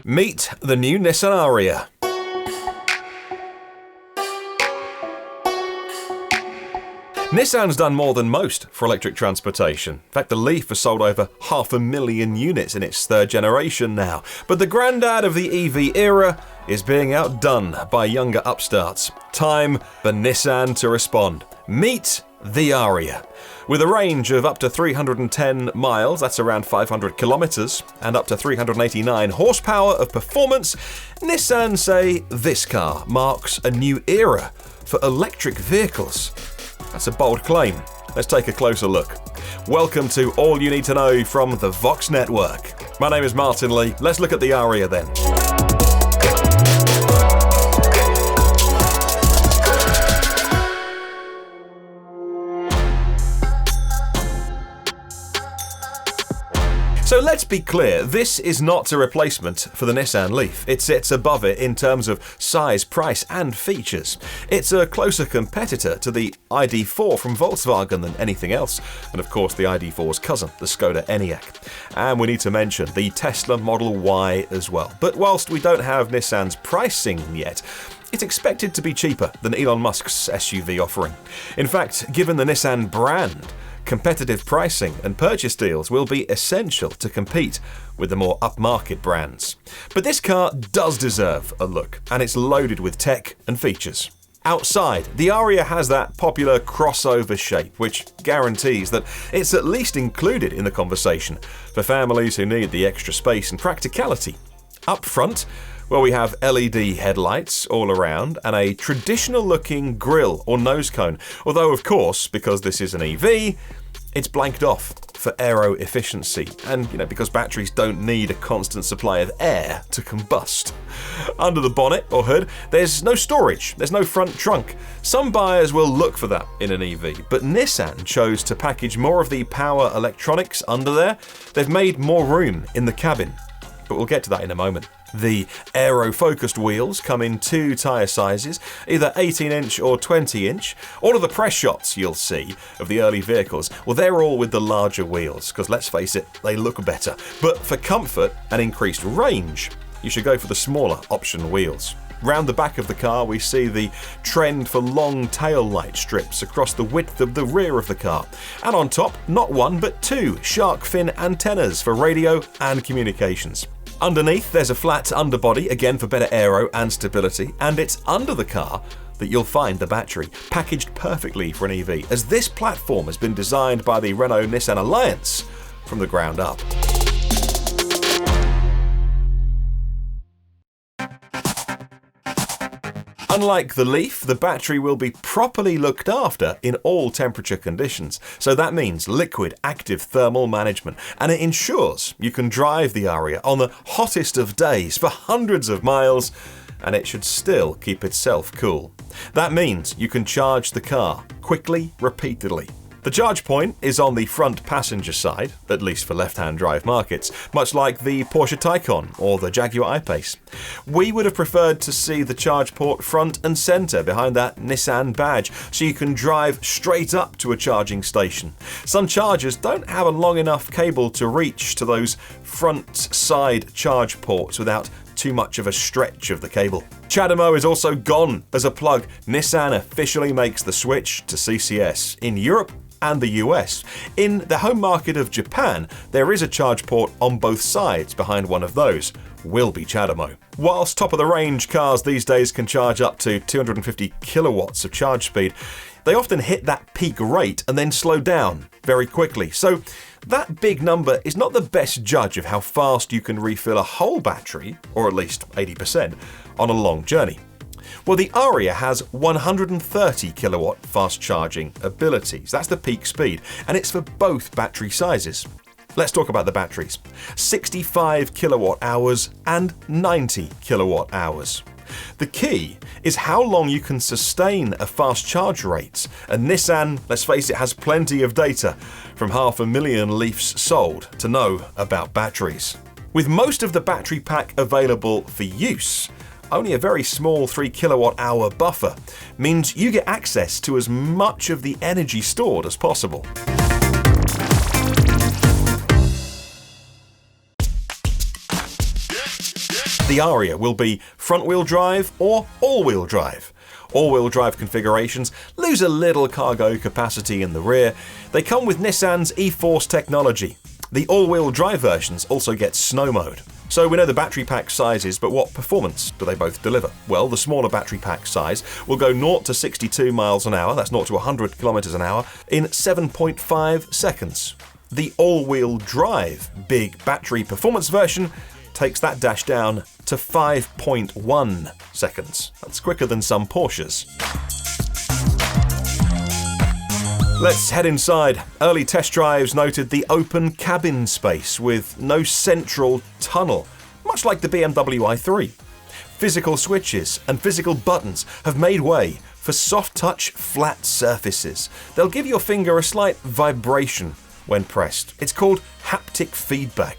Meet the new Nissan Ariya. Nissan's done more than most for electric transportation. In fact, the Leaf has sold over 500,000 units in its third generation now. But the granddad of the EV era is being outdone by younger upstarts. Time for Nissan to respond. Meet the Ariya. With a range of up to 310 miles, that's around 500 kilometers, and up to 389 horsepower of performance, Nissan say this car marks a new era for electric vehicles. That's a bold claim. Let's take a closer look. Welcome to All You Need to Know from the Vox Network. My name is Martin Lee. Let's look at the Ariya then. So let's be clear, this is not a replacement for the Nissan Leaf. It sits above it in terms of size, price and features. It's a closer competitor to the ID.4 from Volkswagen than anything else, and of course the ID.4's cousin, the Skoda Enyaq. And we need to mention the Tesla Model Y as well. But whilst we don't have Nissan's pricing yet, it's expected to be cheaper than Elon Musk's SUV offering. In fact, given the Nissan brand, competitive pricing and purchase deals will be essential to compete with the more upmarket brands. But this car does deserve a look, and it's loaded with tech and features. Outside, the Ariya has that popular crossover shape, which guarantees that it's at least included in the conversation for families who need the extra space and practicality. Up front, well, we have LED headlights all around and a traditional-looking grille or nose cone. Although, of course, because this is an EV, it's blanked off for aero efficiency and, because batteries don't need a constant supply of air to combust. Under the bonnet or hood, there's no storage, there's no front trunk. Some buyers will look for that in an EV, but Nissan chose to package more of the power electronics under there. They've made more room in the cabin, but we'll get to that in a moment. The aero-focused wheels come in two tyre sizes, either 18-inch or 20-inch. All of the press shots you'll see of the early vehicles, well, they're all with the larger wheels, because let's face it, they look better. But for comfort and increased range, you should go for the smaller option wheels. Round the back of the car, we see the trend for long tail light strips across the width of the rear of the car. And on top, not one but two shark fin antennas for radio and communications. Underneath, there's a flat underbody, again for better aero and stability, and it's under the car that you'll find the battery, packaged perfectly for an EV, as this platform has been designed by the Renault-Nissan Alliance from the ground up. Unlike the Leaf, the battery will be properly looked after in all temperature conditions. So that means liquid active thermal management, and it ensures you can drive the Ariya on the hottest of days for hundreds of miles, and it should still keep itself cool. That means you can charge the car quickly, repeatedly. The charge point is on the front passenger side, at least for left-hand drive markets, much like the Porsche Taycan or the Jaguar I-Pace. We would have preferred to see the charge port front and centre behind that Nissan badge, so you can drive straight up to a charging station. Some chargers don't have a long enough cable to reach to those front-side charge ports without too much of a stretch of the cable. CHAdeMO is also gone as a plug. Nissan officially makes the switch to CCS in Europe and the US. In the home market of Japan, there is a charge port on both sides behind one of those. Will be CHAdeMO. Whilst top-of-the-range cars these days can charge up to 250 kilowatts of charge speed, they often hit that peak rate and then slow down very quickly. So that big number is not the best judge of how fast you can refill a whole battery, or at least 80%, on a long journey. Well, the Ariya has 130 kilowatt fast charging abilities. That's the peak speed, and it's for both battery sizes. Let's talk about the batteries. 65 kilowatt hours and 90 kilowatt hours. The key is how long you can sustain a fast charge rate, and Nissan, let's face it, has plenty of data from 500,000 Leafs sold to know about batteries. With most of the battery pack available for use, only a very small 3 kilowatt hour buffer means you get access to as much of the energy stored as possible. The Ariya will be front-wheel drive or all-wheel drive. All-wheel drive configurations lose a little cargo capacity in the rear. They come with Nissan's e-Force technology. The all-wheel drive versions also get snow mode. So we know the battery pack sizes, but what performance do they both deliver? Well, the smaller battery pack size will go 0 to 62 miles an hour, that's 0 to 100 kilometers an hour, in 7.5 seconds. The all-wheel drive big battery performance version takes that dash down to 5.1 seconds. That's quicker than some Porsches. Let's head inside. Early test drives noted the open cabin space with no central tunnel, much like the BMW i3. Physical switches and physical buttons have made way for soft-touch flat surfaces. They'll give your finger a slight vibration when pressed. It's called haptic feedback.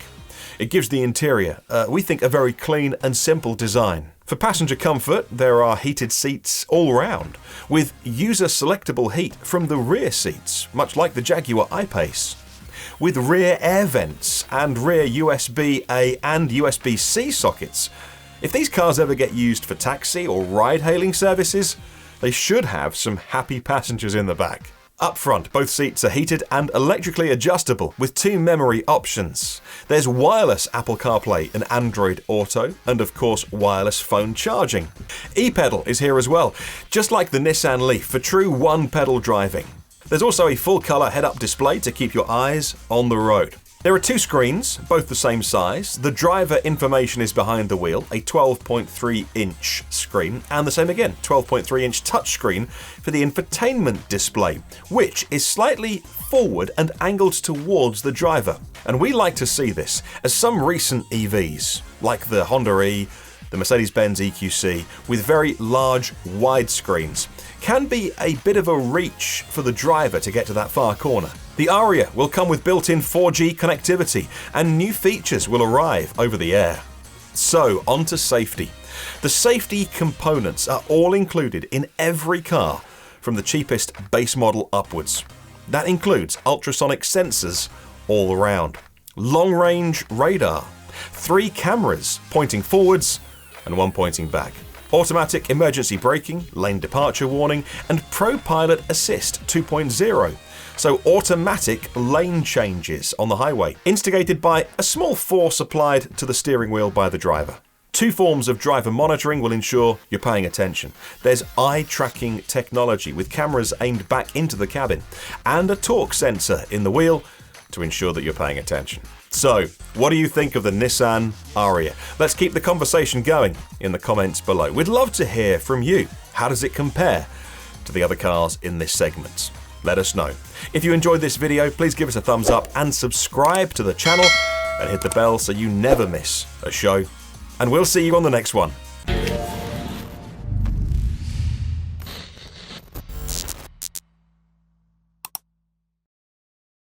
It gives the interior, we think, a very clean and simple design. For passenger comfort, there are heated seats all round, with user-selectable heat from the rear seats, much like the Jaguar I-Pace. With rear air vents and rear USB-A and USB-C sockets, if these cars ever get used for taxi or ride-hailing services, they should have some happy passengers in the back. Up front, both seats are heated and electrically adjustable with 2 memory options. There's wireless Apple CarPlay and Android Auto, and of course wireless phone charging. E-pedal is here as well, just like the Nissan Leaf for true one-pedal driving. There's also a full-color head-up display to keep your eyes on the road. There are 2 screens, both the same size. The driver information is behind the wheel, a 12.3-inch screen, and the same again, 12.3-inch touchscreen for the infotainment display, which is slightly forward and angled towards the driver. And we like to see this, as some recent EVs, like the Honda E, the Mercedes-Benz EQC, with very large wide screens, can be a bit of a reach for the driver to get to that far corner. The Ariya will come with built-in 4G connectivity, and new features will arrive over the air. So, on to safety. The safety components are all included in every car, from the cheapest base model upwards. That includes ultrasonic sensors all around, long-range radar, 3 cameras pointing forwards and 1 pointing back, automatic emergency braking, lane departure warning, and ProPilot Assist 2.0. So automatic lane changes on the highway, instigated by a small force applied to the steering wheel by the driver. 2 forms of driver monitoring will ensure you're paying attention. There's eye-tracking technology with cameras aimed back into the cabin, and a torque sensor in the wheel to ensure that you're paying attention. So, what do you think of the Nissan Ariya? Let's keep the conversation going in the comments below. We'd love to hear from you. How does it compare to the other cars in this segment? Let us know. If you enjoyed this video, please give us a thumbs up and subscribe to the channel and hit the bell so you never miss a show. And we'll see you on the next one.